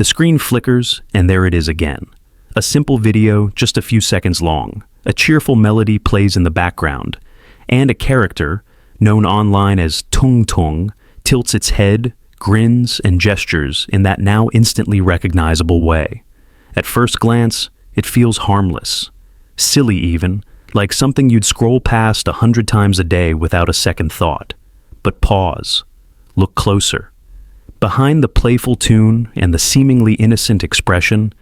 The screen flickers, and there it is again. A simple video, just a few seconds long. A cheerful melody plays in the background, and a character, known online as TungTung, tilts its head, grins, and gestures in that now instantly recognizable way. At first glance, it feels harmless. Silly even, like something you'd scroll past 100 times a day without a second thought. But pause. Look closer. Behind the playful tune and the seemingly innocent expression,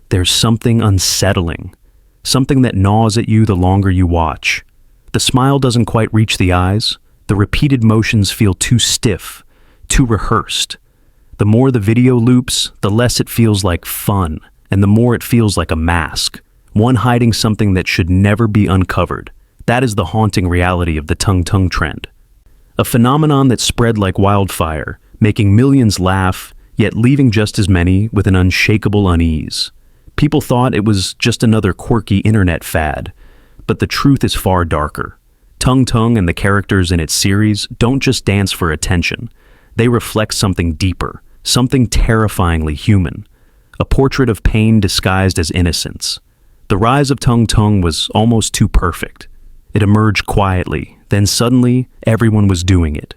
there's something unsettling. Something that gnaws at you the longer you watch. The smile doesn't quite reach the eyes. The repeated motions feel too stiff, too rehearsed. The more the video loops, the less it feels like fun, and the more it feels like a mask, one hiding something that should never be uncovered. That is the haunting reality of the TungTung trend. A phenomenon that spread like wildfire, making millions laugh, yet leaving just as many with an unshakable unease. People thought it was just another quirky internet fad, but the truth is far darker. TungTung and the characters in its series don't just dance for attention. They reflect something deeper, something terrifyingly human. A portrait of pain disguised as innocence. The rise of TungTung was almost too perfect. It emerged quietly, then suddenly everyone was doing it.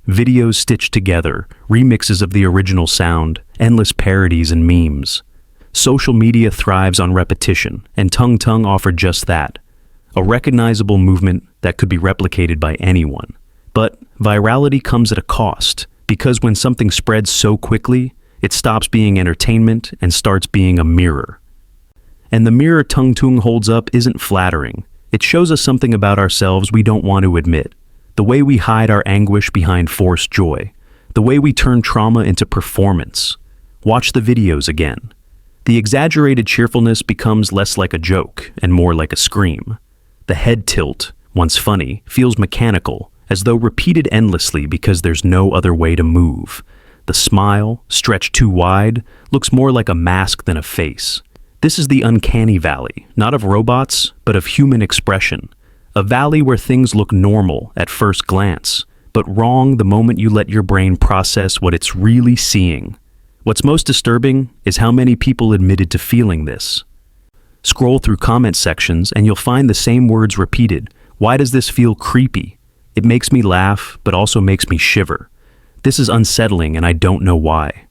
Videos stitched together, remixes of the original sound, endless parodies and memes. Social media thrives on repetition, and TungTung offered just that. A recognizable movement that could be replicated by anyone. But virality comes at a cost, because when something spreads so quickly, it stops being entertainment and starts being a mirror. And the mirror TungTung holds up isn't flattering. It shows us something about ourselves we don't want to admit. The way we hide our anguish behind forced joy. The way we turn trauma into performance. Watch the videos again. The exaggerated cheerfulness becomes less like a joke and more like a scream. The head tilt, once funny, feels mechanical, as though repeated endlessly because there's no other way to move. The smile, stretched too wide, looks more like a mask than a face. This is the uncanny valley, not of robots, but of human expression. A valley where things look normal at first glance, but wrong the moment you let your brain process what it's really seeing. What's most disturbing is how many people admitted to feeling this. Scroll through comment sections and you'll find the same words repeated. Why does this feel creepy? It makes me laugh, but also makes me shiver. This is unsettling and I don't know why.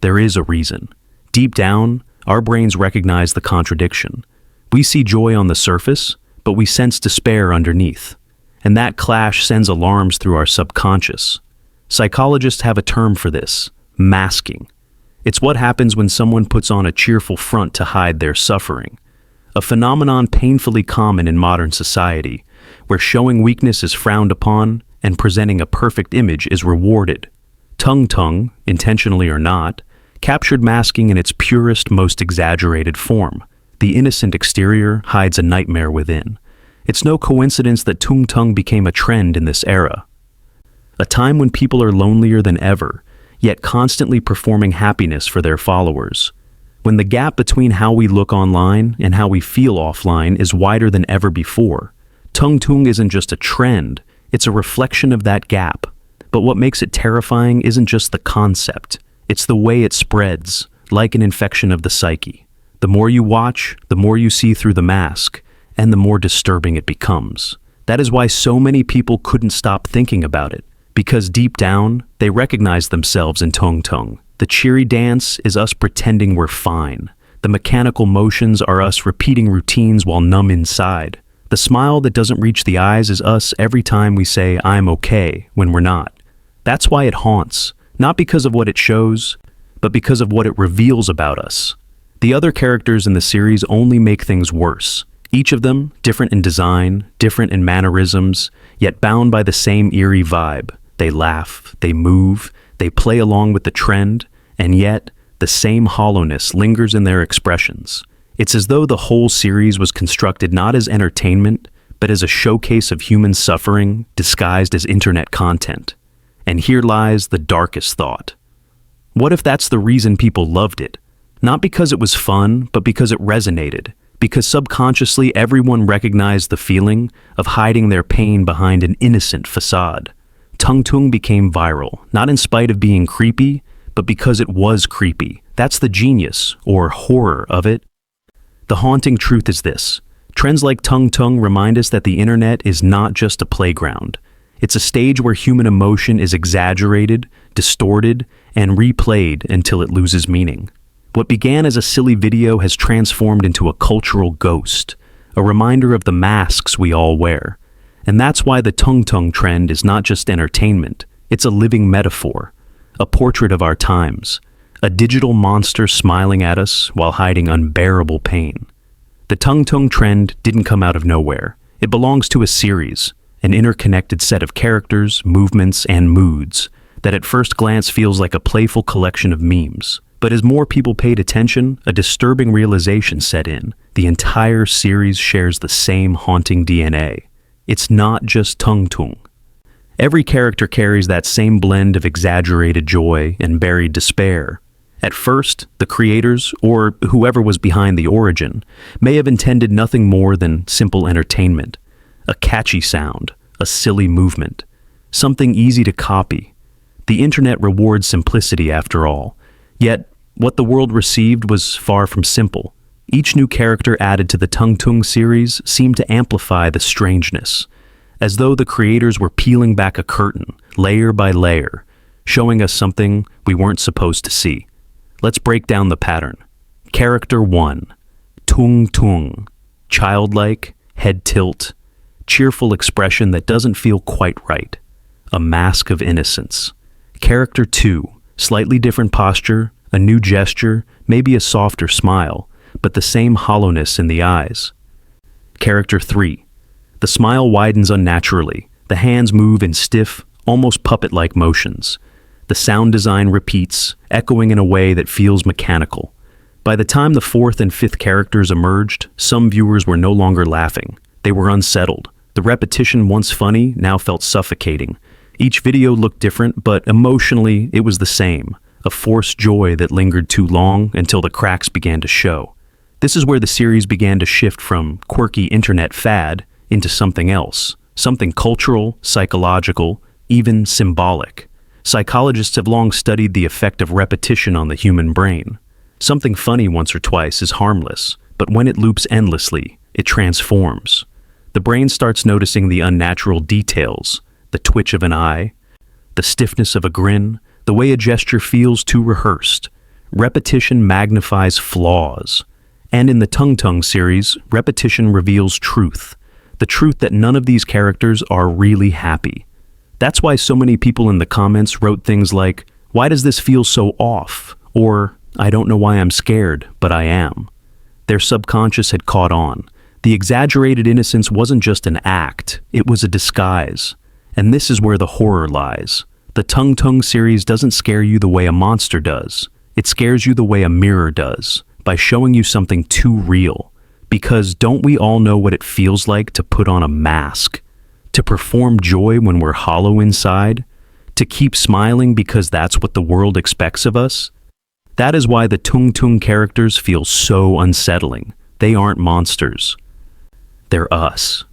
There is a reason. Deep down, our brains recognize the contradiction. We see joy on the surface, but we sense despair underneath. And that clash sends alarms through our subconscious. Psychologists have a term for this: masking. It's what happens when someone puts on a cheerful front to hide their suffering. A phenomenon painfully common in modern society, where showing weakness is frowned upon and presenting a perfect image is rewarded. TungTung, intentionally or not, captured masking in its purest, most exaggerated form. The innocent exterior hides a nightmare within. It's no coincidence that TungTung became a trend in this era. A time when people are lonelier than ever, yet constantly performing happiness for their followers. When the gap between how we look online and how we feel offline is wider than ever before. TungTung isn't just a trend, it's a reflection of that gap. But what makes it terrifying isn't just the concept, it's the way it spreads, like an infection of the psyche. The more you watch, the more you see through the mask, and the more disturbing it becomes. That is why so many people couldn't stop thinking about it. Because deep down, they recognize themselves in TungTung. The cheery dance is us pretending we're fine. The mechanical motions are us repeating routines while numb inside. The smile that doesn't reach the eyes is us every time we say, "I'm okay," when we're not. That's why it haunts, not because of what it shows, but because of what it reveals about us. The other characters in the series only make things worse. Each of them different in design, different in mannerisms, yet bound by the same eerie vibe. They laugh, they move, they play along with the trend, and yet the same hollowness lingers in their expressions. It's as though the whole series was constructed not as entertainment, but as a showcase of human suffering disguised as internet content. And here lies the darkest thought. What if that's the reason people loved it? Not because it was fun, but because it resonated. Because subconsciously everyone recognized the feeling of hiding their pain behind an innocent facade. TungTung became viral, not in spite of being creepy, but because it was creepy. That's the genius, or horror, of it. The haunting truth is this. Trends like TungTung remind us that the internet is not just a playground. It's a stage where human emotion is exaggerated, distorted, and replayed until it loses meaning. What began as a silly video has transformed into a cultural ghost, a reminder of the masks we all wear. And that's why the TungTung trend is not just entertainment, it's a living metaphor, a portrait of our times, a digital monster smiling at us while hiding unbearable pain. The TungTung trend didn't come out of nowhere. It belongs to a series, an interconnected set of characters, movements, and moods that at first glance feels like a playful collection of memes. But as more people paid attention, a disturbing realization set in. The entire series shares the same haunting DNA. It's not just TungTung. Every character carries that same blend of exaggerated joy and buried despair. At first, the creators, or whoever was behind the origin, may have intended nothing more than simple entertainment. A catchy sound, a silly movement, something easy to copy. The internet rewards simplicity after all. Yet, what the world received was far from simple. Each new character added to the TungTung series seemed to amplify the strangeness, as though the creators were peeling back a curtain, layer by layer, showing us something we weren't supposed to see. Let's break down the pattern. Character 1, TungTung, childlike, head tilt, cheerful expression that doesn't feel quite right, a mask of innocence. Character 2, slightly different posture, a new gesture, maybe a softer smile, but the same hollowness in the eyes. Character 3, the smile widens unnaturally, the hands move in stiff, almost puppet-like motions. The sound design repeats, echoing in a way that feels mechanical. By the time the fourth and fifth characters emerged, some viewers were no longer laughing. They were unsettled. The repetition, once funny, now felt suffocating. Each video looked different, but emotionally, it was the same. A forced joy that lingered too long until the cracks began to show. This is where the series began to shift from quirky internet fad into something else. Something cultural, psychological, even symbolic. Psychologists have long studied the effect of repetition on the human brain. Something funny once or twice is harmless, but when it loops endlessly, it transforms. The brain starts noticing the unnatural details, the twitch of an eye, the stiffness of a grin, the way a gesture feels too rehearsed. Repetition magnifies flaws. And in the TungTung series, repetition reveals truth. The truth that none of these characters are really happy. That's why so many people in the comments wrote things like, "Why does this feel so off?" Or, "I don't know why I'm scared, but I am." Their subconscious had caught on. The exaggerated innocence wasn't just an act, it was a disguise. And this is where the horror lies. The TungTung series doesn't scare you the way a monster does. It scares you the way a mirror does, by showing you something too real. Because don't we all know what it feels like to put on a mask? To perform joy when we're hollow inside? To keep smiling because that's what the world expects of us? That is why the TungTung characters feel so unsettling. They aren't monsters. They're us.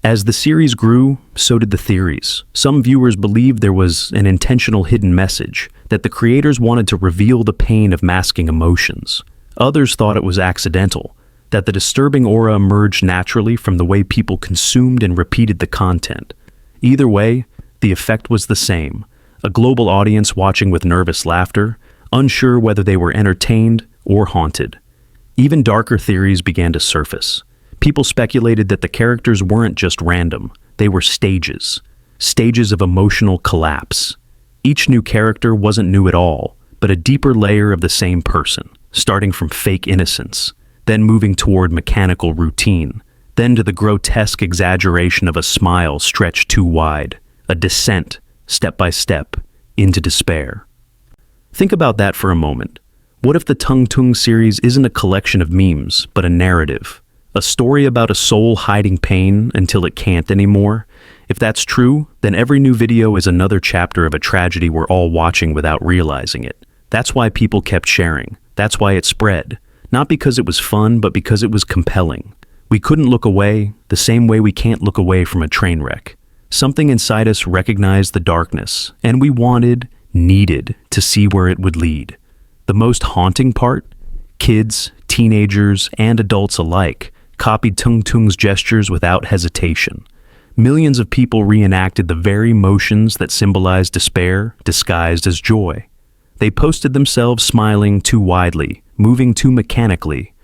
As the series grew, so did the theories. Some viewers believed there was an intentional hidden message, that the creators wanted to reveal the pain of masking emotions. Others thought it was accidental, that the disturbing aura emerged naturally from the way people consumed and repeated the content. Either way, the effect was the same. A global audience watching with nervous laughter, unsure whether they were entertained or haunted. Even darker theories began to surface. People speculated that the characters weren't just random, they were stages. Stages of emotional collapse. Each new character wasn't new at all, but a deeper layer of the same person, starting from fake innocence, then moving toward mechanical routine, then to the grotesque exaggeration of a smile stretched too wide, a descent, step by step, into despair. Think about that for a moment. What if the TungTung series isn't a collection of memes, but a narrative? A story about a soul hiding pain until it can't anymore? If that's true, then every new video is another chapter of a tragedy we're all watching without realizing it. That's why people kept sharing. That's why it spread. Not because it was fun, but because it was compelling. We couldn't look away, the same way we can't look away from a train wreck. Something inside us recognized the darkness, and we needed to see where it would lead. The most haunting part? Kids, teenagers, and adults alike copied TungTung's gestures without hesitation. Millions of people reenacted the very motions that symbolize despair disguised as joy. They posted themselves smiling too widely, moving too mechanically,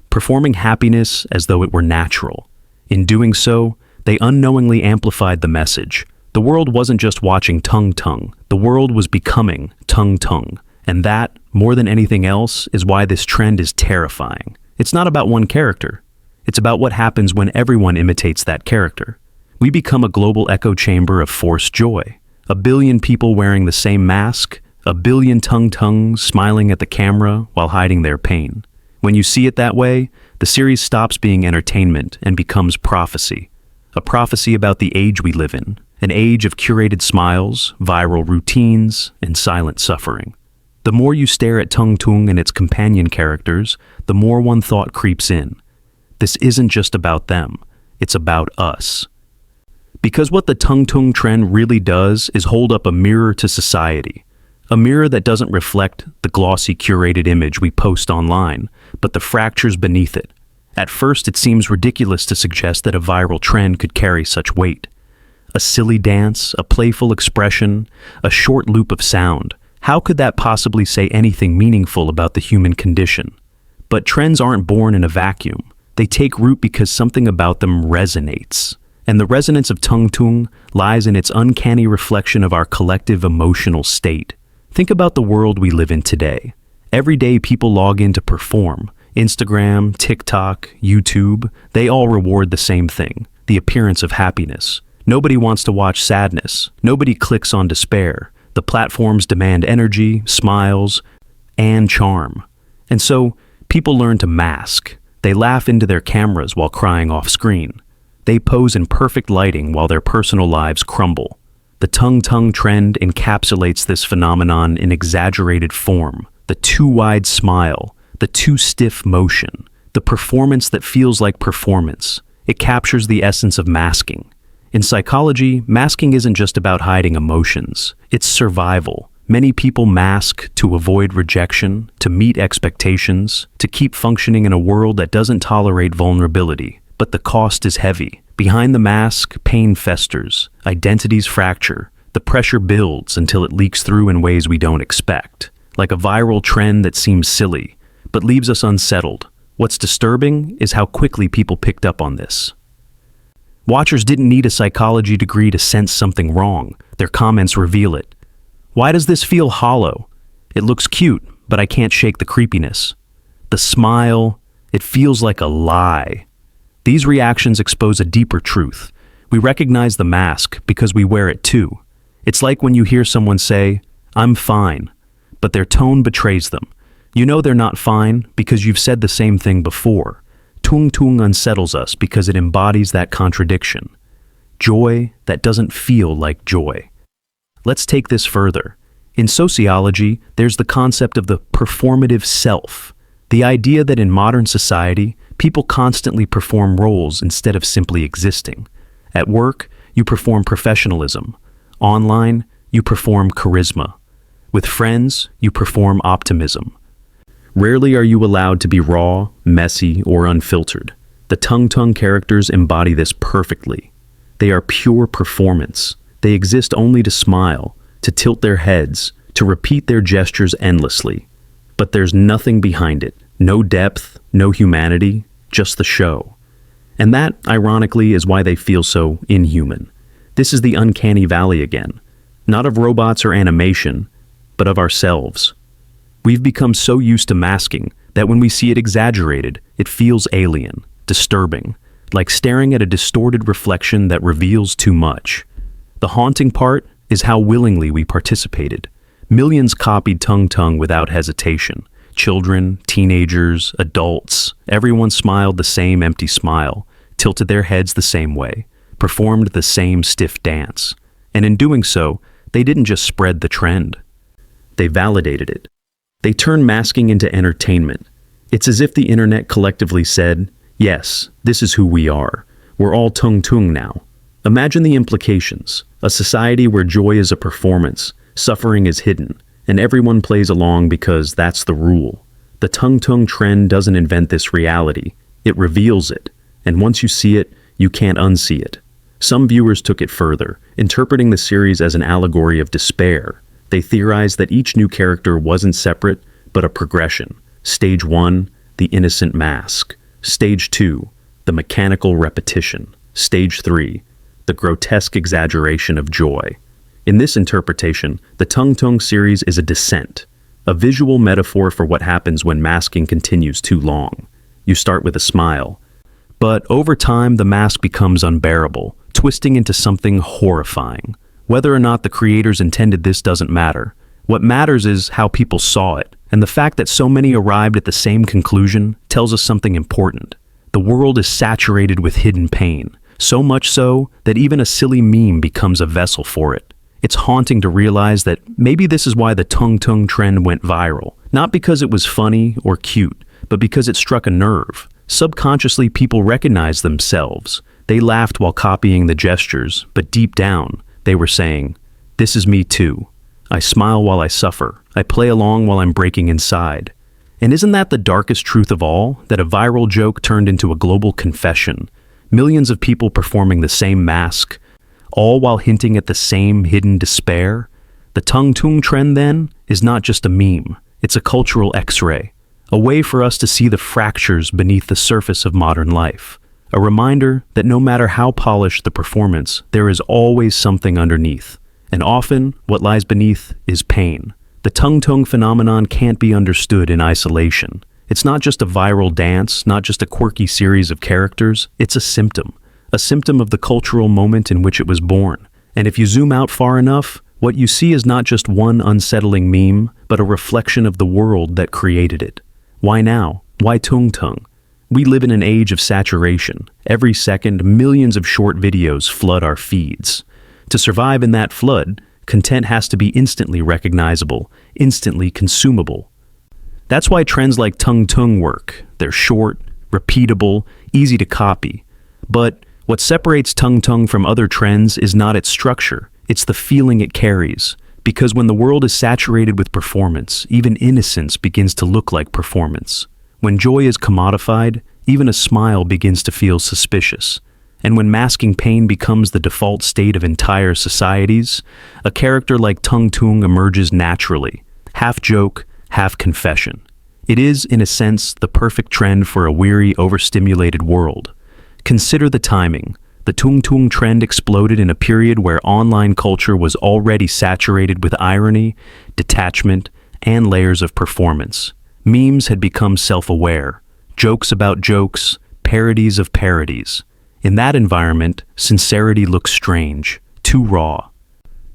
performing happiness as though it were natural. In doing so, they unknowingly amplified the message. The world wasn't just watching TungTung, the world was becoming TungTung. And that, more than anything else, is why this trend is terrifying. It's not about one character. It's about what happens when everyone imitates that character. We become a global echo chamber of forced joy. A billion people wearing the same mask, a billion TungTungs smiling at the camera while hiding their pain. When you see it that way, the series stops being entertainment and becomes prophecy. A prophecy about the age we live in, an age of curated smiles, viral routines, and silent suffering. The more you stare at TungTung and its companion characters, the more one thought creeps in. This isn't just about them, it's about us. Because what the TungTung trend really does is hold up a mirror to society. A mirror that doesn't reflect the glossy curated image we post online, but the fractures beneath it. At first, it seems ridiculous to suggest that a viral trend could carry such weight. A silly dance, a playful expression, a short loop of sound. How could that possibly say anything meaningful about the human condition? But trends aren't born in a vacuum. They take root because something about them resonates. And the resonance of TungTung lies in its uncanny reflection of our collective emotional state. Think about the world we live in today. Every day people log in to perform. Instagram, TikTok, YouTube, they all reward the same thing, the appearance of happiness. Nobody wants to watch sadness. Nobody clicks on despair. The platforms demand energy, smiles, and charm. And so, people learn to mask. They laugh into their cameras while crying off screen. They pose in perfect lighting while their personal lives crumble. The TungTung trend encapsulates this phenomenon in exaggerated form. The too wide smile, the too stiff motion, the performance that feels like performance. It captures the essence of masking. In psychology, masking isn't just about hiding emotions. It's survival. Many people mask to avoid rejection, to meet expectations, to keep functioning in a world that doesn't tolerate vulnerability. But the cost is heavy. Behind the mask, pain festers, identities fracture, the pressure builds until it leaks through in ways we don't expect. Like a viral trend that seems silly, but leaves us unsettled. What's disturbing is how quickly people picked up on this. Watchers didn't need a psychology degree to sense something wrong. Their comments reveal it. Why does this feel hollow? It looks cute, but I can't shake the creepiness. The smile, it feels like a lie. These reactions expose a deeper truth. We recognize the mask because we wear it too. It's like when you hear someone say, "I'm fine," but their tone betrays them. You know they're not fine because you've said the same thing before. TungTung unsettles us because it embodies that contradiction. Joy that doesn't feel like joy. Let's take this further. In sociology, there's the concept of the performative self. The idea that in modern society, people constantly perform roles instead of simply existing. At work, you perform professionalism. Online, you perform charisma. With friends, you perform optimism. Rarely are you allowed to be raw, messy, or unfiltered. The TungTung characters embody this perfectly. They are pure performance. They exist only to smile, to tilt their heads, to repeat their gestures endlessly. But there's nothing behind it. No depth, no humanity, just the show. And that, ironically, is why they feel so inhuman. This is the uncanny valley again. Not of robots or animation, but of ourselves. We've become so used to masking that when we see it exaggerated, it feels alien, disturbing, like staring at a distorted reflection that reveals too much. The haunting part is how willingly we participated. Millions copied TungTung without hesitation. Children, teenagers, adults, everyone smiled the same empty smile, tilted their heads the same way, performed the same stiff dance. And in doing so, they didn't just spread the trend. They validated it. They turned masking into entertainment. It's as if the internet collectively said, yes, this is who we are. We're all TungTung now. Imagine the implications. A society where joy is a performance, suffering is hidden, and everyone plays along because that's the rule. The TungTung trend doesn't invent this reality, it reveals it, and once you see it, you can't unsee it. Some viewers took it further, interpreting the series as an allegory of despair. They theorized that each new character wasn't separate, but a progression. Stage 1, the innocent mask. Stage 2, the mechanical repetition. Stage 3, the grotesque exaggeration of joy. In this interpretation, the TungTung series is a descent, a visual metaphor for what happens when masking continues too long. You start with a smile, but over time the mask becomes unbearable, twisting into something horrifying. Whether or not the creators intended this doesn't matter. What matters is how people saw it, and the fact that so many arrived at the same conclusion tells us something important. The world is saturated with hidden pain, so much so that even a silly meme becomes a vessel for it. It's haunting to realize that maybe this is why the TungTung trend went viral. Not because it was funny or cute, but because it struck a nerve. Subconsciously, people recognized themselves. They laughed while copying the gestures, but deep down, they were saying, "This is me too. I smile while I suffer. I play along while I'm breaking inside." And isn't that the darkest truth of all? That a viral joke turned into a global confession. Millions of people performing the same mask, all while hinting at the same hidden despair? The TungTung trend, then, is not just a meme. It's a cultural X-ray, a way for us to see the fractures beneath the surface of modern life. A reminder that no matter how polished the performance, there is always something underneath. And often, what lies beneath is pain. The TungTung phenomenon can't be understood in isolation. It's not just a viral dance, not just a quirky series of characters. It's a symptom of the cultural moment in which it was born. And if you zoom out far enough, what you see is not just one unsettling meme, but a reflection of the world that created it. Why now? Why TungTung? We live in an age of saturation. Every second, millions of short videos flood our feeds. To survive in that flood, content has to be instantly recognizable, instantly consumable. That's why trends like TungTung work. They're short, repeatable, easy to copy. But what separates TungTung from other trends is not its structure, it's the feeling it carries. Because when the world is saturated with performance, even innocence begins to look like performance. When joy is commodified, even a smile begins to feel suspicious. And when masking pain becomes the default state of entire societies, a character like TungTung emerges naturally, half joke, half confession. It is, in a sense, the perfect trend for a weary, overstimulated world. Consider the timing. The TungTung trend exploded in a period where online culture was already saturated with irony, detachment, and layers of performance. Memes had become self-aware, jokes about jokes, parodies of parodies. In that environment, sincerity looks strange, too raw,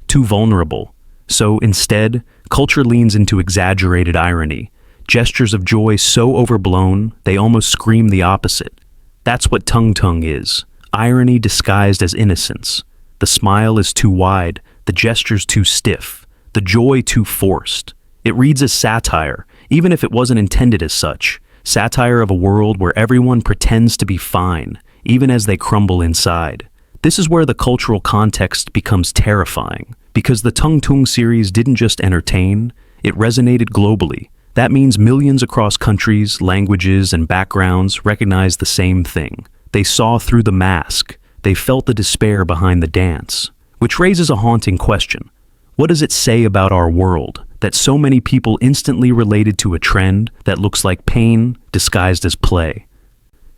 too vulnerable. So instead, culture leans into exaggerated irony, gestures of joy so overblown, they almost scream the opposite. That's what TungTung is, irony disguised as innocence. The smile is too wide, the gestures too stiff, the joy too forced. It reads as satire, even if it wasn't intended as such. Satire of a world where everyone pretends to be fine, even as they crumble inside. This is where the cultural context becomes terrifying, because the TungTung series didn't just entertain, it resonated globally. That means millions across countries, languages, and backgrounds recognized the same thing. They saw through the mask. They felt the despair behind the dance. Which raises a haunting question. What does it say about our world that so many people instantly related to a trend that looks like pain disguised as play?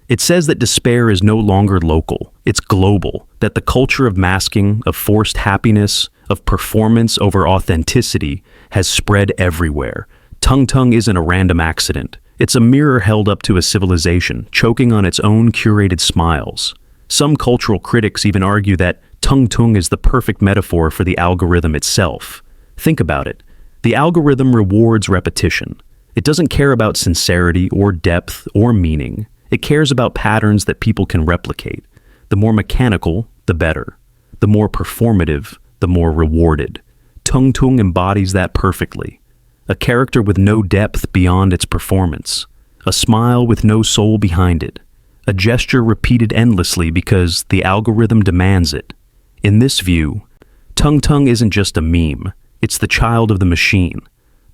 It says that despair is no longer local, it's global, that the culture of masking, of forced happiness, of performance over authenticity has spread everywhere. TungTung isn't a random accident. It's a mirror held up to a civilization, choking on its own curated smiles. Some cultural critics even argue that TungTung is the perfect metaphor for the algorithm itself. Think about it. The algorithm rewards repetition. It doesn't care about sincerity or depth or meaning. It cares about patterns that people can replicate. The more mechanical, the better. The more performative, the more rewarded. TungTung embodies that perfectly. A character with no depth beyond its performance. A smile with no soul behind it. A gesture repeated endlessly because the algorithm demands it. In this view, TungTung isn't just a meme. It's the child of the machine.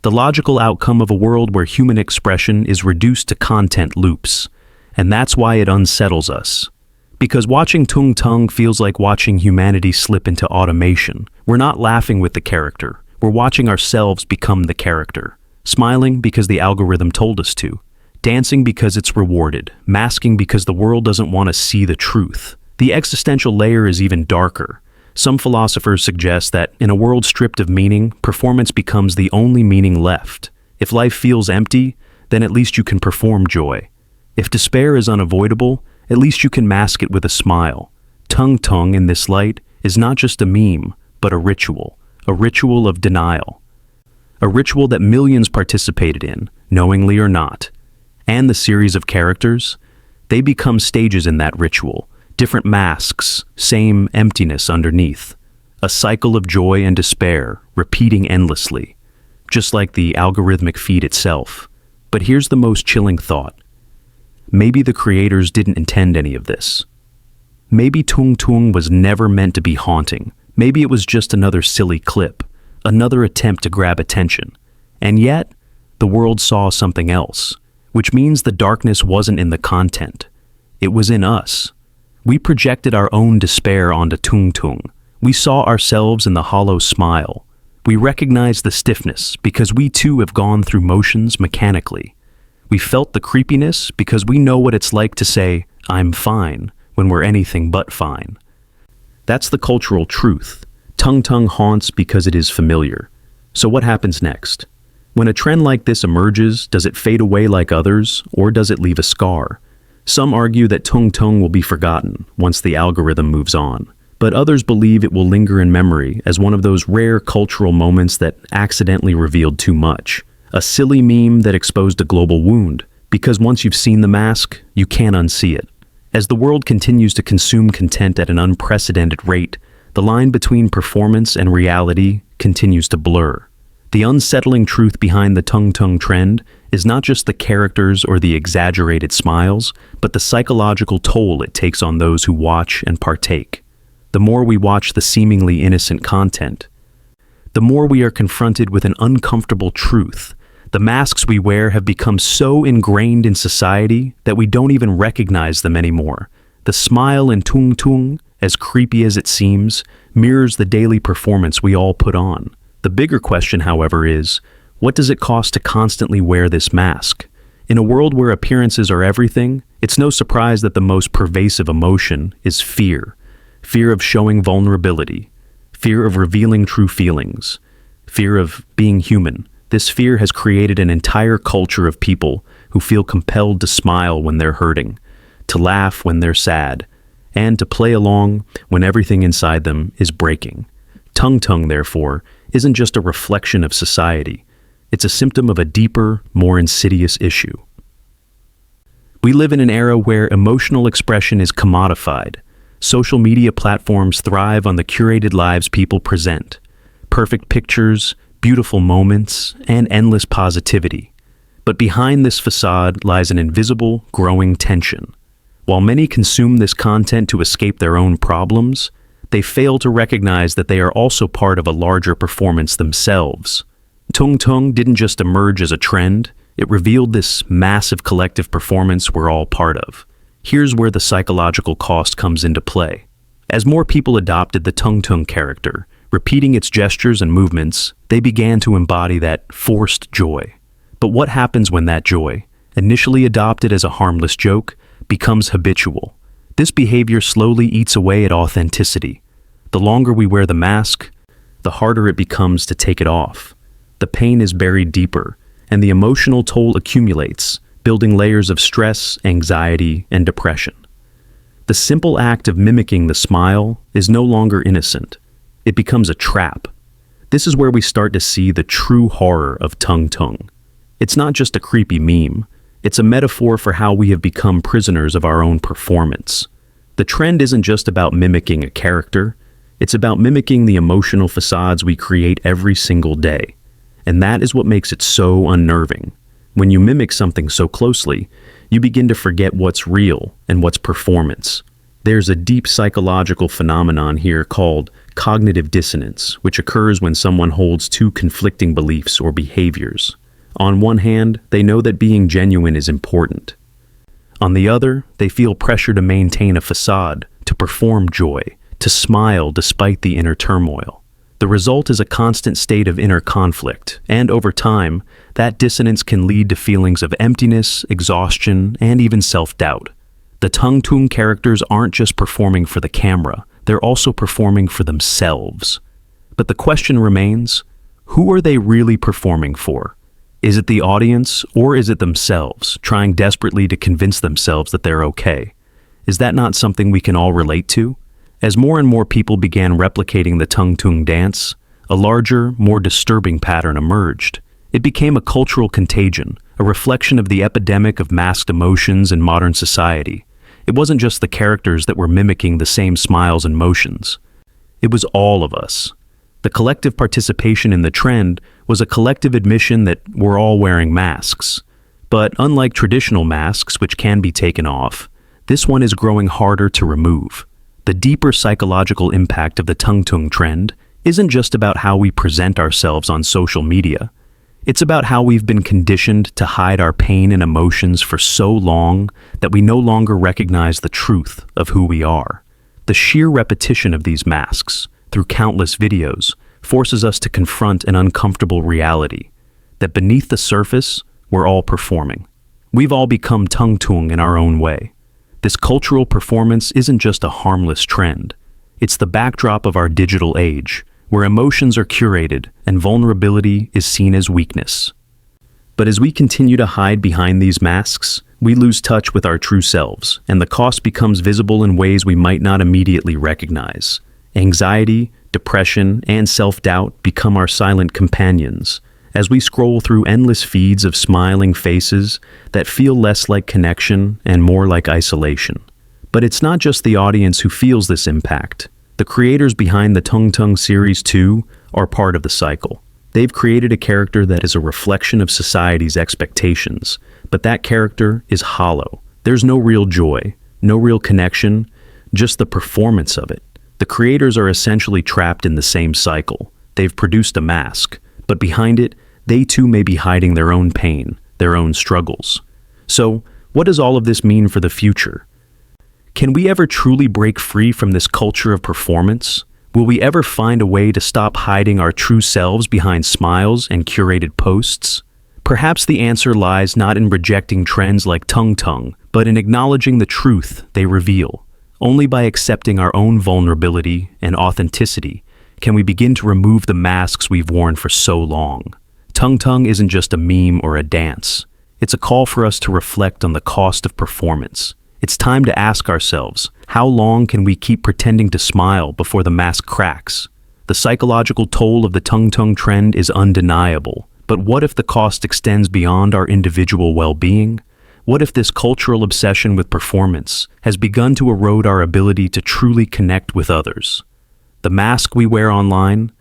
the logical outcome of a world where human expression is reduced to content loops. And that's why it unsettles us. Because watching TungTung feels like watching humanity slip into automation. We're not laughing with the character. We're watching ourselves become the character. Smiling because the algorithm told us to. Dancing because it's rewarded. Masking because the world doesn't want to see the truth. The existential layer is even darker. Some philosophers suggest that in a world stripped of meaning, performance becomes the only meaning left. If life feels empty, then at least you can perform joy. If despair is unavoidable, at least you can mask it with a smile. TungTung in this light is not just a meme, but a ritual of denial. A ritual that millions participated in, knowingly or not. And the series of characters, they become stages in that ritual. Different masks, same emptiness underneath. A cycle of joy and despair, repeating endlessly. Just like the algorithmic feed itself. But here's the most chilling thought. Maybe the creators didn't intend any of this. Maybe TungTung was never meant to be haunting. Maybe it was just another silly clip. Another attempt to grab attention. And yet, the world saw something else. Which means the darkness wasn't in the content. It was in us. We projected our own despair onto TungTung. We saw ourselves in the hollow smile. We recognized the stiffness because we too have gone through motions mechanically. We felt the creepiness because we know what it's like to say, "I'm fine," when we're anything but fine. That's the cultural truth. TungTung haunts because it is familiar. So what happens next? When a trend like this emerges, does it fade away like others, or does it leave a scar? Some argue that TungTung will be forgotten once the algorithm moves on, but others believe it will linger in memory as one of those rare cultural moments that accidentally revealed too much. A silly meme that exposed a global wound, because once you've seen the mask, you can't unsee it. As the world continues to consume content at an unprecedented rate, the line between performance and reality continues to blur. The unsettling truth behind the TungTung trend is not just the characters or the exaggerated smiles, but the psychological toll it takes on those who watch and partake. The more we watch the seemingly innocent content, the more we are confronted with an uncomfortable truth. The masks we wear have become so ingrained in society that we don't even recognize them anymore. The smile in TungTung, as creepy as it seems, mirrors the daily performance we all put on. The bigger question, however, is, what does it cost to constantly wear this mask? In a world where appearances are everything, it's no surprise that the most pervasive emotion is fear. Fear of showing vulnerability. Fear of revealing true feelings. Fear of being human. This fear has created an entire culture of people who feel compelled to smile when they're hurting, to laugh when they're sad, and to play along when everything inside them is breaking. TungTung, therefore, isn't just a reflection of society. It's a symptom of a deeper, more insidious issue. We live in an era where emotional expression is commodified. Social media platforms thrive on the curated lives people present. Perfect pictures, beautiful moments, and endless positivity. But behind this facade lies an invisible, growing tension. While many consume this content to escape their own problems, they fail to recognize that they are also part of a larger performance themselves. TungTung didn't just emerge as a trend, it revealed this massive collective performance we're all part of. Here's where the psychological cost comes into play. As more people adopted the TungTung character, repeating its gestures and movements, they began to embody that forced joy. But what happens when that joy, initially adopted as a harmless joke, becomes habitual? This behavior slowly eats away at authenticity. The longer we wear the mask, the harder it becomes to take it off. The pain is buried deeper, and the emotional toll accumulates, building layers of stress, anxiety, and depression. The simple act of mimicking the smile is no longer innocent. It becomes a trap. This is where we start to see the true horror of TungTung. It's not just a creepy meme. It's a metaphor for how we have become prisoners of our own performance. The trend isn't just about mimicking a character. It's about mimicking the emotional facades we create every single day. And that is what makes it so unnerving. When you mimic something so closely, you begin to forget what's real and what's performance. There's a deep psychological phenomenon here called cognitive dissonance, which occurs when someone holds two conflicting beliefs or behaviors. On one hand, they know that being genuine is important. On the other, they feel pressure to maintain a facade, to perform joy, to smile despite the inner turmoil. The result is a constant state of inner conflict, and over time, that dissonance can lead to feelings of emptiness, exhaustion, and even self-doubt. The TungTung characters aren't just performing for the camera, they're also performing for themselves. But the question remains, who are they really performing for? Is it the audience, or is it themselves, trying desperately to convince themselves that they're okay? Is that not something we can all relate to? As more and more people began replicating the TungTung dance, a larger, more disturbing pattern emerged. It became a cultural contagion, a reflection of the epidemic of masked emotions in modern society. It wasn't just the characters that were mimicking the same smiles and motions. It was all of us. The collective participation in the trend was a collective admission that we're all wearing masks. But unlike traditional masks, which can be taken off, this one is growing harder to remove. The deeper psychological impact of the TungTung trend isn't just about how we present ourselves on social media. It's about how we've been conditioned to hide our pain and emotions for so long that we no longer recognize the truth of who we are. The sheer repetition of these masks, through countless videos, forces us to confront an uncomfortable reality, that beneath the surface, we're all performing. We've all become TungTung in our own way. This cultural performance isn't just a harmless trend. It's the backdrop of our digital age, where emotions are curated and vulnerability is seen as weakness. But as we continue to hide behind these masks, we lose touch with our true selves, and the cost becomes visible in ways we might not immediately recognize. Anxiety, depression, and self-doubt become our silent companions as we scroll through endless feeds of smiling faces that feel less like connection and more like isolation. But it's not just the audience who feels this impact. The creators behind the TungTung series too are part of the cycle. They've created a character that is a reflection of society's expectations, but that character is hollow. There's no real joy, no real connection, just the performance of it. The creators are essentially trapped in the same cycle. They've produced a mask, but behind it, they too may be hiding their own pain, their own struggles. So, what does all of this mean for the future? Can we ever truly break free from this culture of performance? Will we ever find a way to stop hiding our true selves behind smiles and curated posts? Perhaps the answer lies not in rejecting trends like TungTung, but in acknowledging the truth they reveal. Only by accepting our own vulnerability and authenticity can we begin to remove the masks we've worn for so long. TungTung isn't just a meme or a dance. It's a call for us to reflect on the cost of performance. It's time to ask ourselves, how long can we keep pretending to smile before the mask cracks? The psychological toll of the TungTung trend is undeniable, but what if the cost extends beyond our individual well-being? What if this cultural obsession with performance has begun to erode our ability to truly connect with others? The mask we wear online,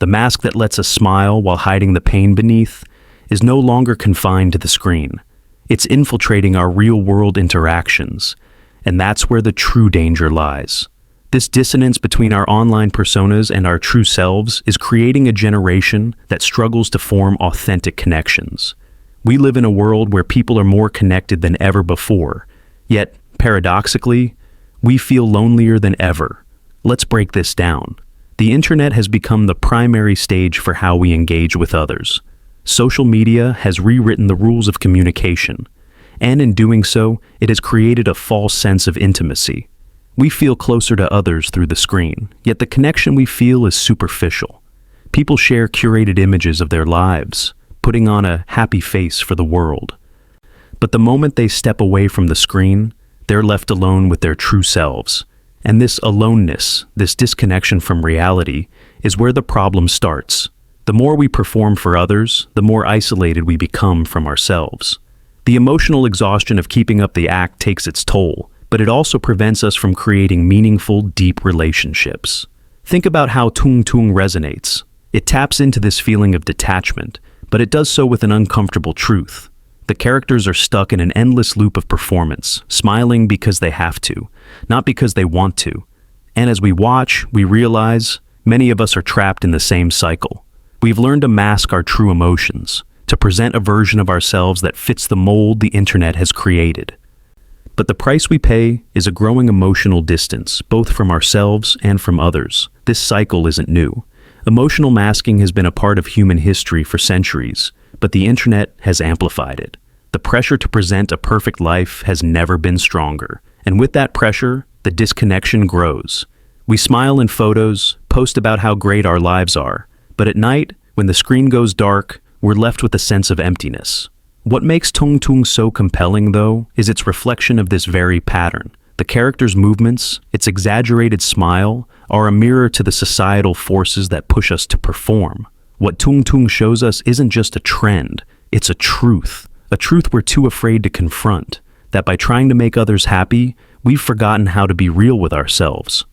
the mask that lets us smile while hiding the pain beneath, is no longer confined to the screen. It's infiltrating our real-world interactions, and that's where the true danger lies. This dissonance between our online personas and our true selves is creating a generation that struggles to form authentic connections. We live in a world where people are more connected than ever before, yet, paradoxically, we feel lonelier than ever. Let's break this down. The internet has become the primary stage for how we engage with others. Social media has rewritten the rules of communication, and in doing so, it has created a false sense of intimacy. We feel closer to others through the screen, yet the connection we feel is superficial. People share curated images of their lives, putting on a happy face for the world. But the moment they step away from the screen, they're left alone with their true selves. And this aloneness, this disconnection from reality, is where the problem starts. The more we perform for others, the more isolated we become from ourselves. The emotional exhaustion of keeping up the act takes its toll, but it also prevents us from creating meaningful, deep relationships. Think about how TungTung resonates. It taps into this feeling of detachment, but it does so with an uncomfortable truth. The characters are stuck in an endless loop of performance, smiling because they have to, not because they want to. And as we watch, we realize Many of us are trapped in the same cycle. We've learned to mask our true emotions, to present a version of ourselves that fits the mold the internet has created. But the price we pay is a growing emotional distance, both from ourselves and from others. This cycle isn't new. Emotional masking has been a part of human history for centuries, but the internet has amplified it. The pressure to present a perfect life has never been stronger, and with that pressure, the disconnection grows. We smile in photos, post about how great our lives are, but at night, when the screen goes dark, we're left with a sense of emptiness. What makes TungTung so compelling, though, is its reflection of this very pattern. The character's movements, its exaggerated smile, are a mirror to the societal forces that push us to perform. What TungTung shows us isn't just a trend, it's a truth we're too afraid to confront, that by trying to make others happy, we've forgotten how to be real with ourselves.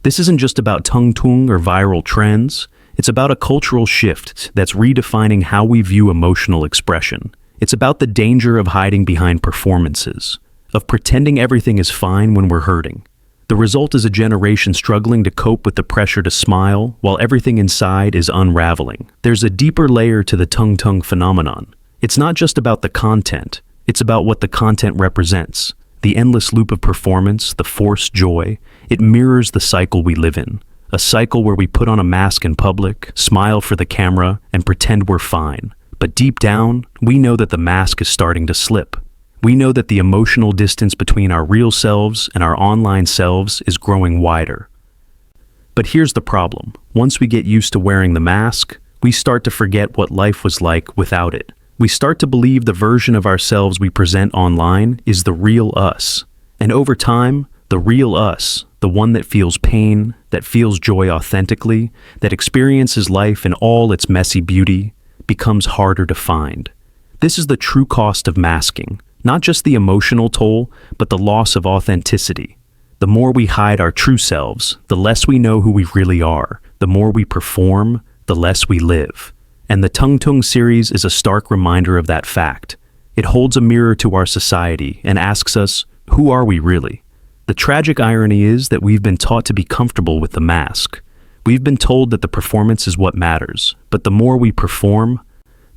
This isn't just about TungTung or viral trends. It's about a cultural shift that's redefining how we view emotional expression. It's about the danger of hiding behind performances, of pretending everything is fine when we're hurting. The result is a generation struggling to cope with the pressure to smile while everything inside is unraveling. There's a deeper layer to the TungTung phenomenon. It's not just about the content, it's about what the content represents. The endless loop of performance, the forced joy, it mirrors the cycle we live in. A cycle where we put on a mask in public, smile for the camera, and pretend we're fine. But deep down, we know that the mask is starting to slip. We know that the emotional distance between our real selves and our online selves is growing wider. But here's the problem. Once we get used to wearing the mask, we start to forget what life was like without it. We start to believe the version of ourselves we present online is the real us. And over time, the real us, the one that feels pain, that feels joy authentically, that experiences life in all its messy beauty, becomes harder to find. This is the true cost of masking, not just the emotional toll, but the loss of authenticity. The more we hide our true selves, the less we know who we really are. The more we perform, the less we live. And the TungTung series is a stark reminder of that fact. It holds a mirror to our society and asks us, who are we really? The tragic irony is that we've been taught to be comfortable with the mask. We've been told that the performance is what matters, but the more we perform,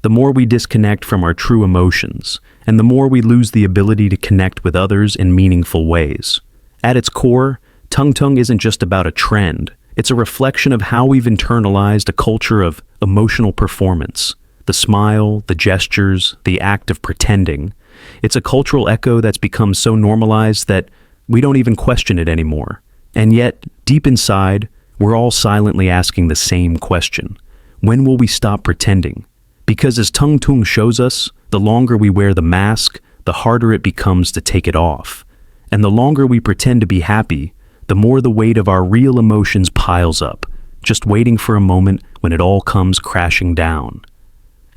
the more we disconnect from our true emotions, and the more we lose the ability to connect with others in meaningful ways. At its core, TungTung isn't just about a trend. It's a reflection of how we've internalized a culture of emotional performance. The smile, the gestures, the act of pretending. It's a cultural echo that's become so normalized that we don't even question it anymore. And yet, deep inside, we're all silently asking the same question. When will we stop pretending? Because as TungTung shows us, the longer we wear the mask, the harder it becomes to take it off. And the longer we pretend to be happy, the more the weight of our real emotions piles up, just waiting for a moment when it all comes crashing down.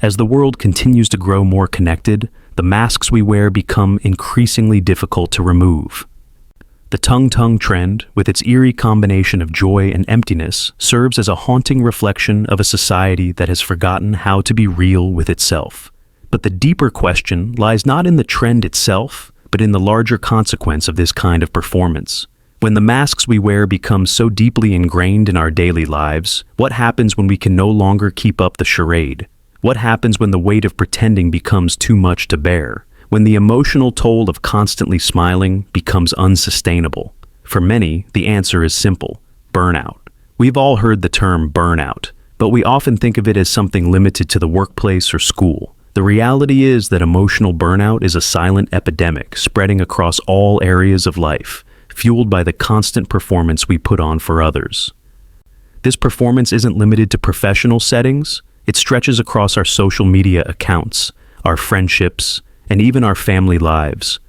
As the world continues to grow more connected, the masks we wear become increasingly difficult to remove. The TungTung trend, with its eerie combination of joy and emptiness, serves as a haunting reflection of a society that has forgotten how to be real with itself. But the deeper question lies not in the trend itself, but in the larger consequence of this kind of performance. When the masks we wear become so deeply ingrained in our daily lives, what happens when we can no longer keep up the charade? What happens when the weight of pretending becomes too much to bear? When the emotional toll of constantly smiling becomes unsustainable? For many, the answer is simple: burnout. We've all heard the term burnout, but we often think of it as something limited to the workplace or school. The reality is that emotional burnout is a silent epidemic spreading across all areas of life, fueled by the constant performance we put on for others. This performance isn't limited to professional settings. It stretches across our social media accounts, our friendships, and even our family lives.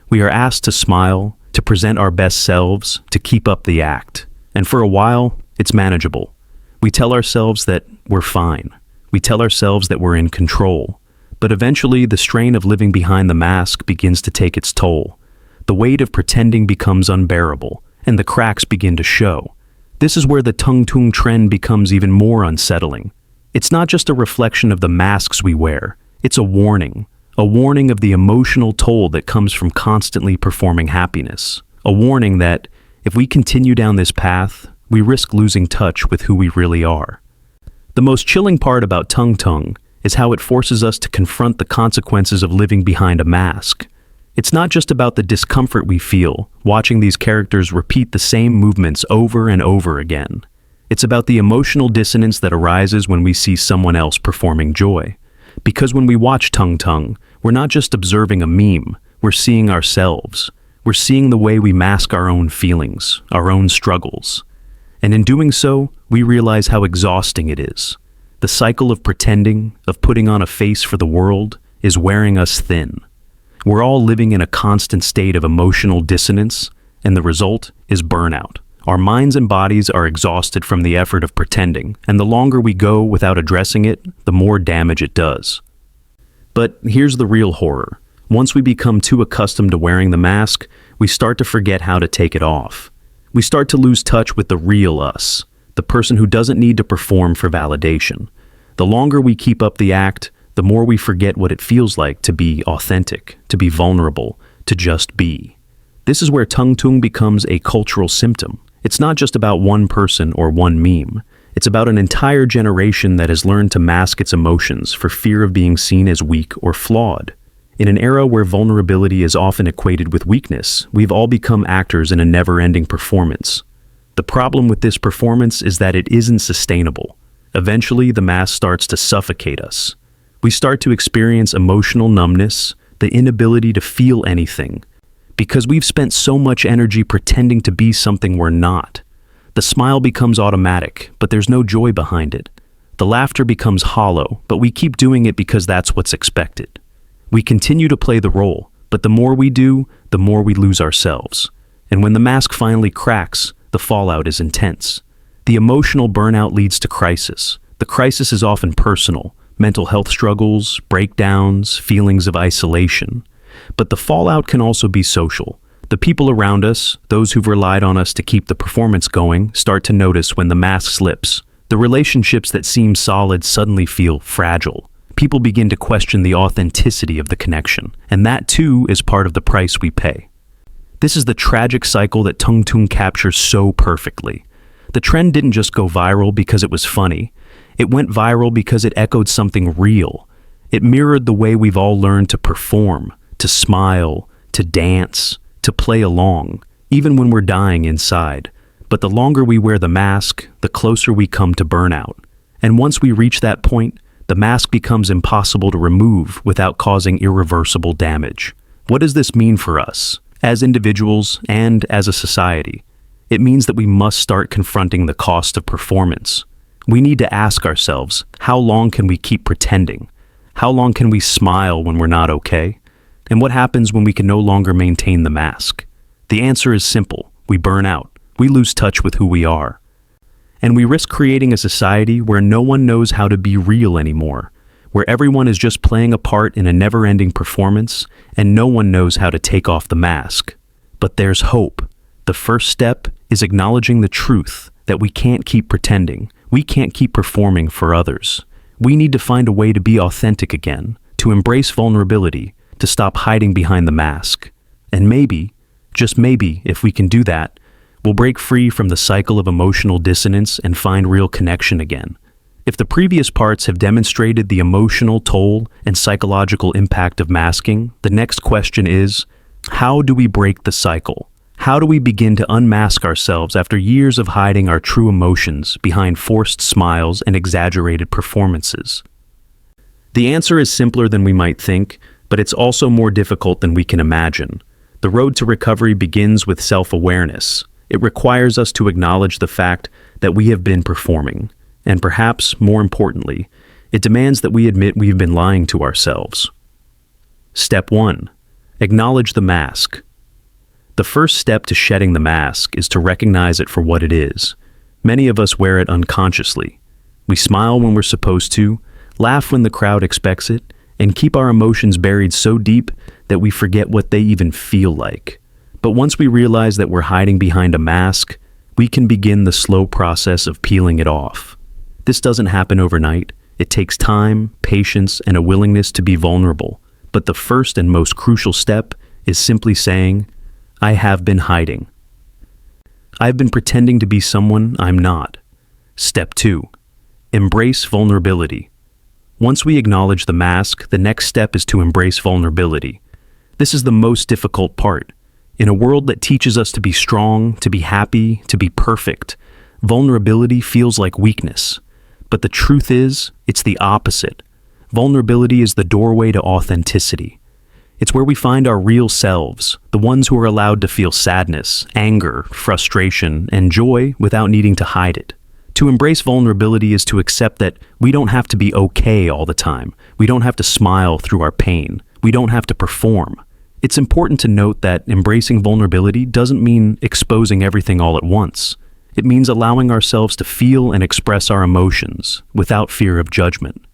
We are asked to smile, to present our best selves, to keep up the act. And for a while, it's manageable. We tell ourselves that we're fine. We tell ourselves that we're in control. But eventually, the strain of living behind the mask begins to take its toll. The weight of pretending becomes unbearable, and the cracks begin to show. This is where the TungTung trend becomes even more unsettling. It's not just a reflection of the masks we wear. It's a warning of the emotional toll that comes from constantly performing happiness. A warning that, if we continue down this path, we risk losing touch with who we really are. The most chilling part about TungTung is how it forces us to confront the consequences of living behind a mask. It's not just about the discomfort we feel watching these characters repeat the same movements over and over again. It's about the emotional dissonance that arises when we see someone else performing joy. Because when we watch TungTung, we're not just observing a meme, we're seeing ourselves. We're seeing the way we mask our own feelings, our own struggles. And in doing so, we realize how exhausting it is. The cycle of pretending, of putting on a face for the world, is wearing us thin. We're all living in a constant state of emotional dissonance, and the result is burnout. Our minds and bodies are exhausted from the effort of pretending, and the longer we go without addressing it, the more damage it does. But here's the real horror. Once we become too accustomed to wearing the mask, we start to forget how to take it off. We start to lose touch with the real us, the person who doesn't need to perform for validation. The longer we keep up the act, the more we forget what it feels like to be authentic, to be vulnerable, to just be. This is where TungTung becomes a cultural symptom. It's not just about one person or one meme. It's about an entire generation that has learned to mask its emotions for fear of being seen as weak or flawed. In an era where vulnerability is often equated with weakness, we've all become actors in a never-ending performance. The problem with this performance is that it isn't sustainable. Eventually, the mask starts to suffocate us. We start to experience emotional numbness, the inability to feel anything, because we've spent so much energy pretending to be something we're not. The smile becomes automatic, but there's no joy behind it. The laughter becomes hollow, but we keep doing it because that's what's expected. We continue to play the role, but the more we do, the more we lose ourselves. And when the mask finally cracks, the fallout is intense. The emotional burnout leads to crisis. The crisis is often personal, mental health struggles, breakdowns, feelings of isolation. But the fallout can also be social. The people around us, those who've relied on us to keep the performance going, start to notice when the mask slips. The relationships that seem solid suddenly feel fragile. People begin to question the authenticity of the connection, and that too is part of the price we pay. This is the tragic cycle that TungTung captures so perfectly. The trend didn't just go viral because it was funny. It went viral because it echoed something real. It mirrored the way we've all learned to perform, to smile, to dance, to play along, even when we're dying inside. But the longer we wear the mask, the closer we come to burnout. And once we reach that point, the mask becomes impossible to remove without causing irreversible damage. What does this mean for us, as individuals and as a society? It means that we must start confronting the cost of performance. We need to ask ourselves, how long can we keep pretending? How long can we smile when we're not okay? And what happens when we can no longer maintain the mask? The answer is simple. We burn out. We lose touch with who we are. And we risk creating a society where no one knows how to be real anymore, where everyone is just playing a part in a never-ending performance, and no one knows how to take off the mask. But there's hope. The first step is acknowledging the truth that we can't keep pretending. We can't keep performing for others. We need to find a way to be authentic again, to embrace vulnerability, to stop hiding behind the mask. And maybe, just maybe, if we can do that, we'll break free from the cycle of emotional dissonance and find real connection again. If the previous parts have demonstrated the emotional toll and psychological impact of masking, the next question is, how do we break the cycle? How do we begin to unmask ourselves after years of hiding our true emotions behind forced smiles and exaggerated performances? The answer is simpler than we might think, but it's also more difficult than we can imagine. The road to recovery begins with self-awareness. It requires us to acknowledge the fact that we have been performing, and perhaps, more importantly, it demands that we admit we've been lying to ourselves. Step 1. Acknowledge the mask. The first step to shedding the mask is to recognize it for what it is. Many of us wear it unconsciously. We smile when we're supposed to, laugh when the crowd expects it, and keep our emotions buried so deep that we forget what they even feel like. But once we realize that we're hiding behind a mask, we can begin the slow process of peeling it off. This doesn't happen overnight. It takes time, patience, and a willingness to be vulnerable. But the first and most crucial step is simply saying, I have been hiding. I've been pretending to be someone I'm not. Step 2. Embrace vulnerability. Once we acknowledge the mask, the next step is to embrace vulnerability. This is the most difficult part. In a world that teaches us to be strong, to be happy, to be perfect, vulnerability feels like weakness. But the truth is, it's the opposite. Vulnerability is the doorway to authenticity. It's where we find our real selves, the ones who are allowed to feel sadness, anger, frustration, and joy without needing to hide it. To embrace vulnerability is to accept that we don't have to be okay all the time. We don't have to smile through our pain. We don't have to perform. It's important to note that embracing vulnerability doesn't mean exposing everything all at once. It means allowing ourselves to feel and express our emotions without fear of judgment.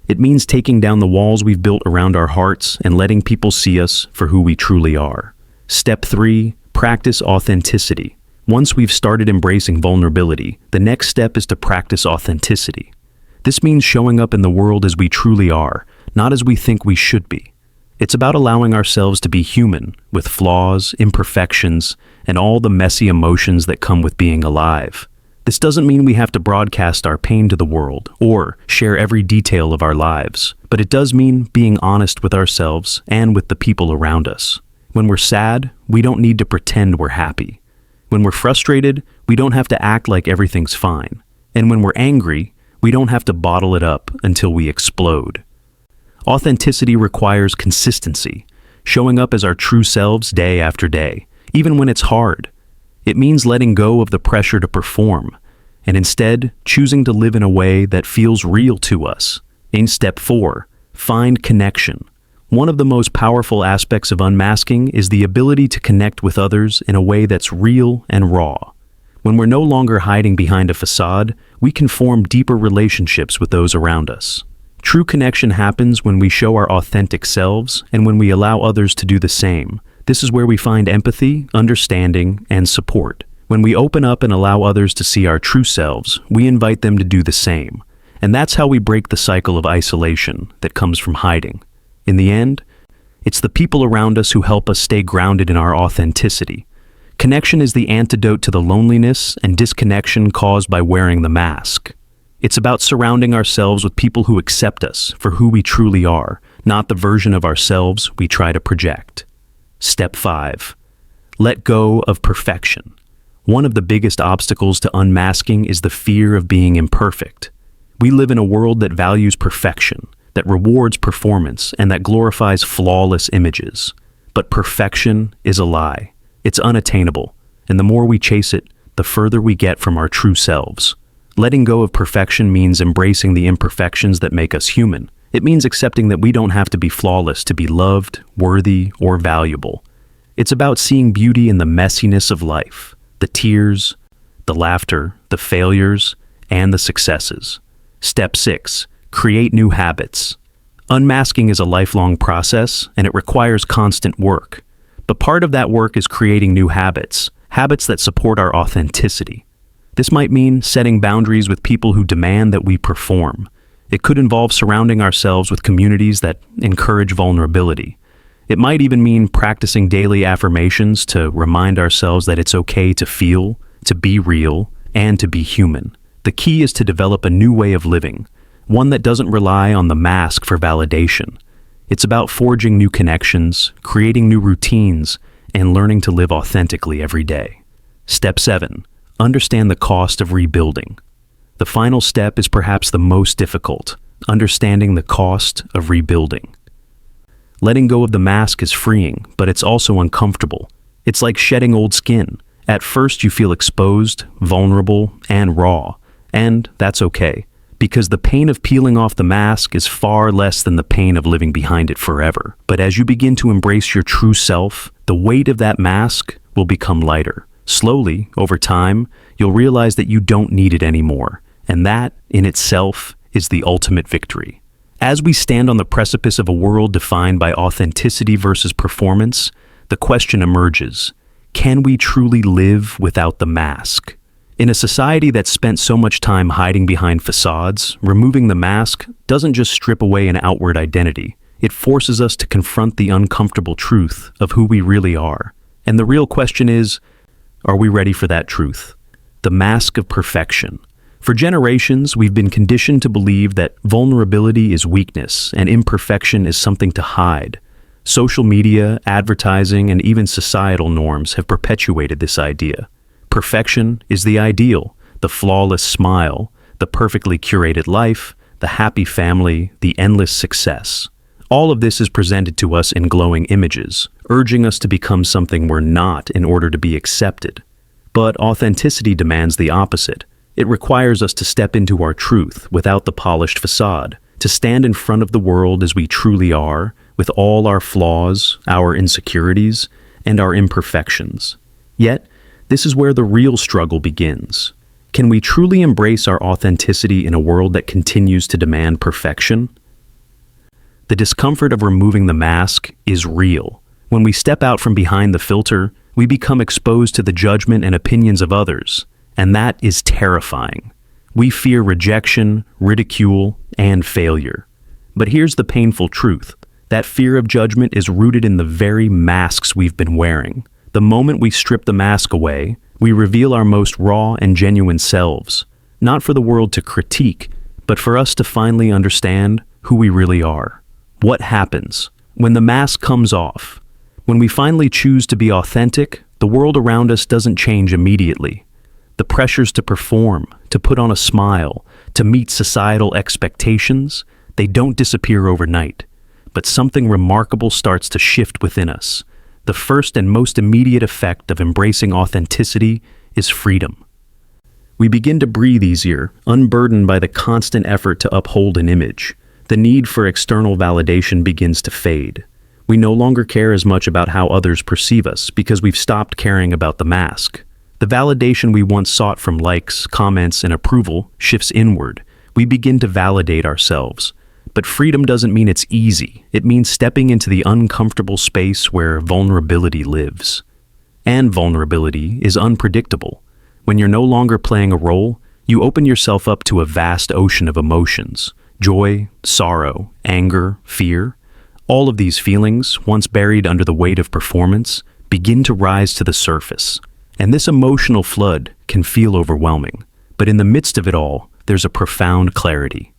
It means taking down the walls we've built around our hearts and letting people see us for who we truly are. Step 3, practice authenticity. Once we've started embracing vulnerability, the next step is to practice authenticity. This means showing up in the world as we truly are, not as we think we should be. It's about allowing ourselves to be human, with flaws, imperfections, and all the messy emotions that come with being alive. This doesn't mean we have to broadcast our pain to the world or share every detail of our lives, but it does mean being honest with ourselves and with the people around us. When we're sad, we don't need to pretend we're happy. When we're frustrated, we don't have to act like everything's fine. And when we're angry, we don't have to bottle it up until we explode. Authenticity requires consistency, showing up as our true selves day after day, even when it's hard. It means letting go of the pressure to perform, and instead choosing to live in a way that feels real to us. In step 4, find connection. One of the most powerful aspects of unmasking is the ability to connect with others in a way that's real and raw. When we're no longer hiding behind a facade, we can form deeper relationships with those around us. True connection happens when we show our authentic selves and when we allow others to do the same. This is where we find empathy, understanding, and support. When we open up and allow others to see our true selves, we invite them to do the same. And that's how we break the cycle of isolation that comes from hiding. In the end, it's the people around us who help us stay grounded in our authenticity. Connection is the antidote to the loneliness and disconnection caused by wearing the mask. It's about surrounding ourselves with people who accept us for who we truly are, not the version of ourselves we try to project. Step 5. Let go of perfection. One of the biggest obstacles to unmasking is the fear of being imperfect. We live in a world that values perfection, that rewards performance, and that glorifies flawless images. But perfection is a lie. It's unattainable, and the more we chase it, the further we get from our true selves. Letting go of perfection means embracing the imperfections that make us human. It means accepting that we don't have to be flawless to be loved, worthy, or valuable. It's about seeing beauty in the messiness of life, the tears, the laughter, the failures, and the successes. Step 6. Create new habits. Unmasking is a lifelong process, and it requires constant work. But part of that work is creating new habits, habits that support our authenticity. This might mean setting boundaries with people who demand that we perform. It could involve surrounding ourselves with communities that encourage vulnerability. It might even mean practicing daily affirmations to remind ourselves that it's okay to feel, to be real, and to be human. The key is to develop a new way of living, one that doesn't rely on the mask for validation. It's about forging new connections, creating new routines, and learning to live authentically every day. Step 7. Understand the cost of rebuilding. The final step is perhaps the most difficult, understanding the cost of rebuilding. Letting go of the mask is freeing, but it's also uncomfortable. It's like shedding old skin. At first you feel exposed, vulnerable, and raw, and that's okay, because the pain of peeling off the mask is far less than the pain of living behind it forever. But as you begin to embrace your true self, the weight of that mask will become lighter. Slowly, over time, you'll realize that you don't need it anymore, and that, in itself, is the ultimate victory. As we stand on the precipice of a world defined by authenticity versus performance, the question emerges: can we truly live without the mask? In a society that's spent so much time hiding behind facades, removing the mask doesn't just strip away an outward identity. It forces us to confront the uncomfortable truth of who we really are. And the real question is, Are we ready for that truth? The mask of perfection. For generations, we've been conditioned to believe that vulnerability is weakness and imperfection is something to hide. Social media, advertising, and even societal norms have perpetuated this idea. Perfection is the ideal, the flawless smile, the perfectly curated life, the happy family, the endless success. All of this is presented to us in glowing images, urging us to become something we're not in order to be accepted. But authenticity demands the opposite. It requires us to step into our truth without the polished facade, to stand in front of the world as we truly are, with all our flaws, our insecurities, and our imperfections. Yet, this is where the real struggle begins. Can we truly embrace our authenticity in a world that continues to demand perfection? The discomfort of removing the mask is real. When we step out from behind the filter, we become exposed to the judgment and opinions of others, and that is terrifying. We fear rejection, ridicule, and failure. But here's the painful truth. That fear of judgment is rooted in the very masks we've been wearing. The moment we strip the mask away, we reveal our most raw and genuine selves, not for the world to critique, but for us to finally understand who we really are. What happens when the mask comes off? When we finally choose to be authentic, the world around us doesn't change immediately. The pressures to perform, to put on a smile, to meet societal expectations, they don't disappear overnight. But something remarkable starts to shift within us. The first and most immediate effect of embracing authenticity is freedom. We begin to breathe easier, unburdened by the constant effort to uphold an image. The need for external validation begins to fade. We no longer care as much about how others perceive us because we've stopped caring about the mask. The validation we once sought from likes, comments, and approval shifts inward. We begin to validate ourselves. But freedom doesn't mean it's easy. It means stepping into the uncomfortable space where vulnerability lives. And vulnerability is unpredictable. When you're no longer playing a role, you open yourself up to a vast ocean of emotions. Joy, sorrow, anger, fear. All of these feelings, once buried under the weight of performance, begin to rise to the surface. And this emotional flood can feel overwhelming. But in the midst of it all, there's a profound clarity.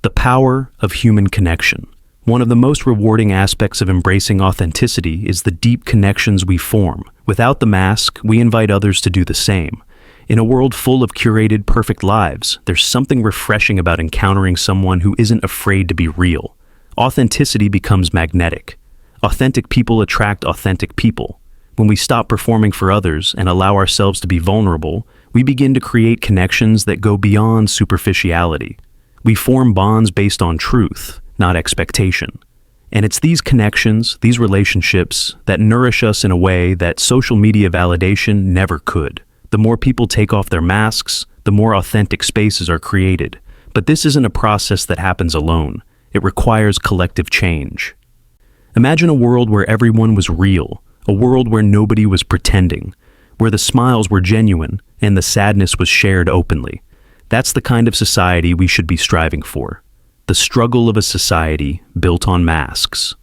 The power of human connection. One of the most rewarding aspects of embracing authenticity is the deep connections we form. Without the mask, we invite others to do the same. In a world full of curated, perfect lives, there's something refreshing about encountering someone who isn't afraid to be real. Authenticity becomes magnetic. Authentic people attract authentic people. When we stop performing for others and allow ourselves to be vulnerable, we begin to create connections that go beyond superficiality. We form bonds based on truth, not expectation. And it's these connections, these relationships, that nourish us in a way that social media validation never could. The more people take off their masks, the more authentic spaces are created. But this isn't a process that happens alone. It requires collective change. Imagine a world where everyone was real, a world where nobody was pretending, where the smiles were genuine and the sadness was shared openly. That's the kind of society we should be striving for. The struggle of a society built on masks.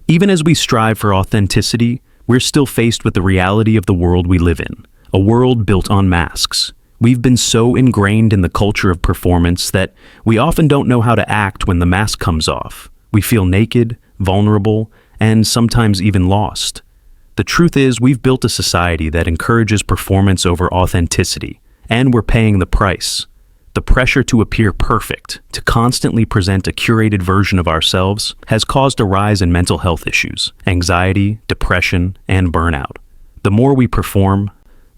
Even as we strive for authenticity, we're still faced with the reality of the world we live in, a world built on masks. We've been so ingrained in the culture of performance that we often don't know how to act when the mask comes off. We feel naked, vulnerable, and sometimes even lost. The truth is, we've built a society that encourages performance over authenticity, and we're paying the price. The pressure to appear perfect, to constantly present a curated version of ourselves, has caused a rise in mental health issues, anxiety, depression, and burnout. The more we perform,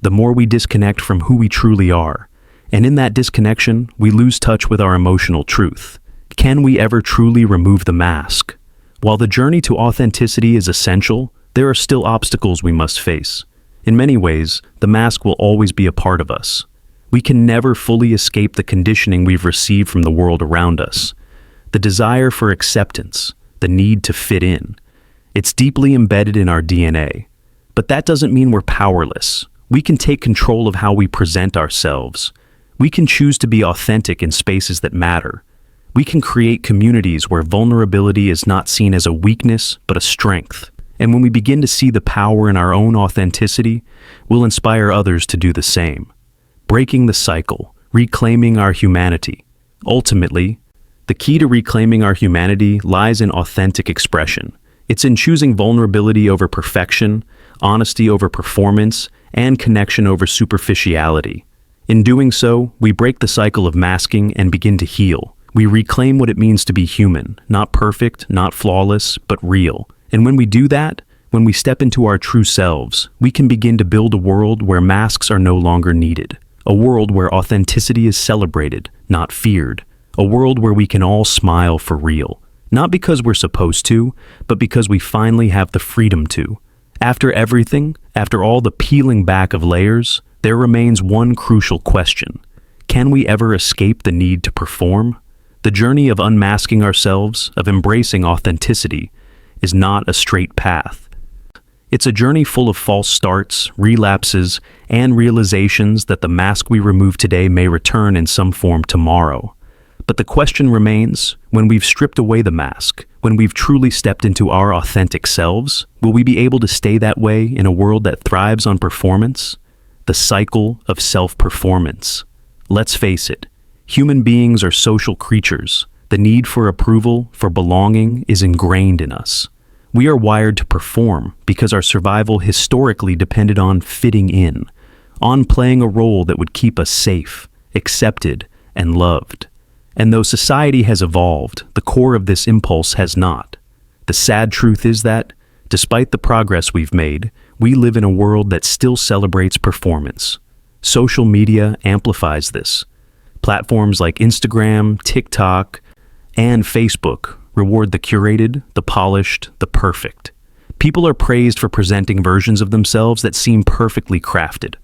the more we disconnect from who we truly are. And in that disconnection, we lose touch with our emotional truth. Can we ever truly remove the mask? While the journey to authenticity is essential, there are still obstacles we must face. In many ways, the mask will always be a part of us. We can never fully escape the conditioning we've received from the world around us. The desire for acceptance, the need to fit in. It's deeply embedded in our DNA. But that doesn't mean we're powerless. We can take control of how we present ourselves. We can choose to be authentic in spaces that matter. We can create communities where vulnerability is not seen as a weakness, but a strength. And when we begin to see the power in our own authenticity, we'll inspire others to do the same. Breaking the cycle, reclaiming our humanity. Ultimately, the key to reclaiming our humanity lies in authentic expression. It's in choosing vulnerability over perfection, honesty over performance, and connection over superficiality. In doing so, we break the cycle of masking and begin to heal. We reclaim what it means to be human, not perfect, not flawless, but real. And when we do that, when we step into our true selves, we can begin to build a world where masks are no longer needed. A world where authenticity is celebrated, not feared. A world where we can all smile for real. Not because we're supposed to, but because we finally have the freedom to. After everything, after all the peeling back of layers, there remains one crucial question. Can we ever escape the need to perform? The journey of unmasking ourselves, of embracing authenticity, is not a straight path. It's a journey full of false starts, relapses, and realizations that the mask we remove today may return in some form tomorrow. But the question remains, when we've stripped away the mask, when we've truly stepped into our authentic selves, will we be able to stay that way in a world that thrives on performance? The cycle of self-performance. Let's face it, human beings are social creatures. The need for approval, for belonging, is ingrained in us. We are wired to perform because our survival historically depended on fitting in, on playing a role that would keep us safe, accepted, and loved. And though society has evolved, the core of this impulse has not. The sad truth is that, despite the progress we've made, we live in a world that still celebrates performance. Social media amplifies this. Platforms like Instagram, TikTok, and Facebook reward the curated, the polished, the perfect. People are praised for presenting versions of themselves that seem perfectly crafted.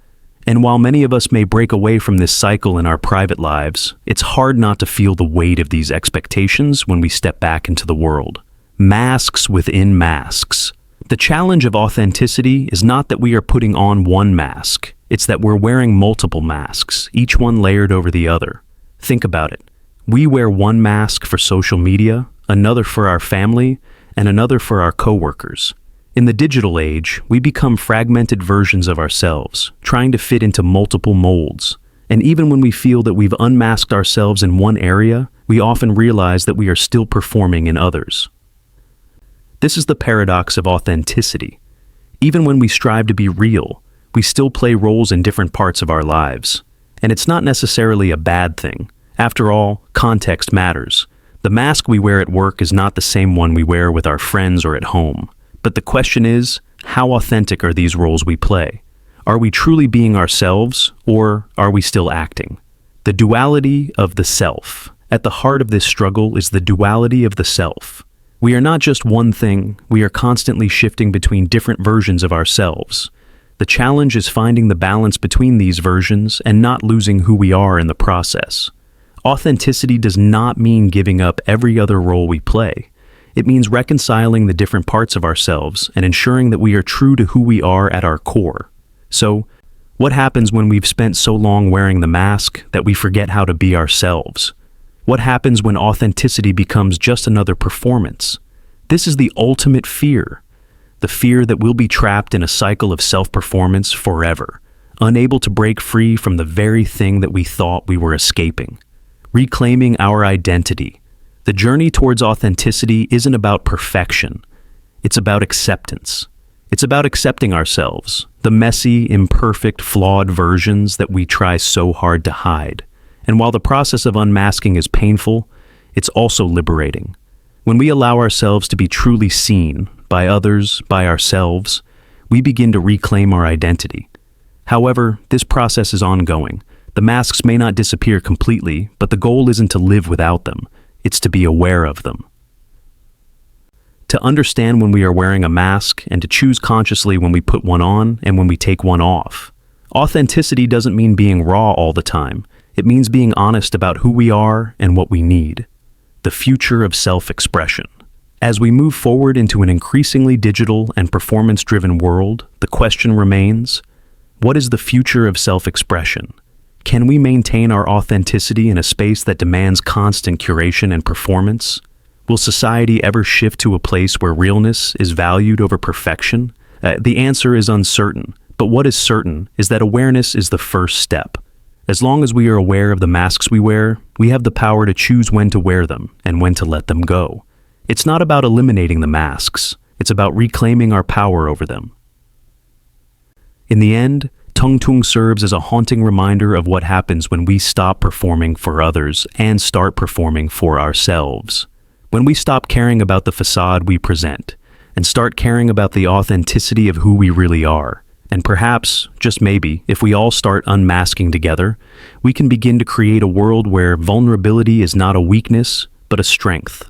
And while many of us may break away from this cycle in our private lives, it's hard not to feel the weight of these expectations when we step back into the world. Masks within masks. The challenge of authenticity is not that we are putting on one mask, it's that we're wearing multiple masks, each one layered over the other. Think about it. We wear one mask for social media, another for our family, and another for our coworkers. In the digital age, we become fragmented versions of ourselves, trying to fit into multiple molds. And even when we feel that we've unmasked ourselves in one area, we often realize that we are still performing in others. This is the paradox of authenticity. Even when we strive to be real, we still play roles in different parts of our lives. And it's not necessarily a bad thing. After all, context matters. The mask we wear at work is not the same one we wear with our friends or at home. But the question is, how authentic are these roles we play? Are we truly being ourselves, or are we still acting? The duality of the self. At the heart of this struggle is the duality of the self. We are not just one thing, we are constantly shifting between different versions of ourselves. The challenge is finding the balance between these versions and not losing who we are in the process. Authenticity does not mean giving up every other role we play. It means reconciling the different parts of ourselves and ensuring that we are true to who we are at our core. So, what happens when we've spent so long wearing the mask that we forget how to be ourselves? What happens when authenticity becomes just another performance? This is the ultimate fear. The fear that we'll be trapped in a cycle of self-performance forever, unable to break free from the very thing that we thought we were escaping. Reclaiming our identity. The journey towards authenticity isn't about perfection. It's about acceptance. It's about accepting ourselves, the messy, imperfect, flawed versions that we try so hard to hide. And while the process of unmasking is painful, it's also liberating. When we allow ourselves to be truly seen, by others, by ourselves, we begin to reclaim our identity. However, this process is ongoing. The masks may not disappear completely, but the goal isn't to live without them. It's to be aware of them. To understand when we are wearing a mask and to choose consciously when we put one on and when we take one off. Authenticity doesn't mean being raw all the time. It means being honest about who we are and what we need. The future of self-expression. As we move forward into an increasingly digital and performance-driven world, the question remains, what is the future of self-expression? Can we maintain our authenticity in a space that demands constant curation and performance? Will society ever shift to a place where realness is valued over perfection? The answer is uncertain, but what is certain is that awareness is the first step. As long as we are aware of the masks we wear, we have the power to choose when to wear them and when to let them go. It's not about eliminating the masks, it's about reclaiming our power over them. In the end, TungTung serves as a haunting reminder of what happens when we stop performing for others and start performing for ourselves. When we stop caring about the facade we present and start caring about the authenticity of who we really are. And perhaps, just maybe, if we all start unmasking together, we can begin to create a world where vulnerability is not a weakness, but a strength.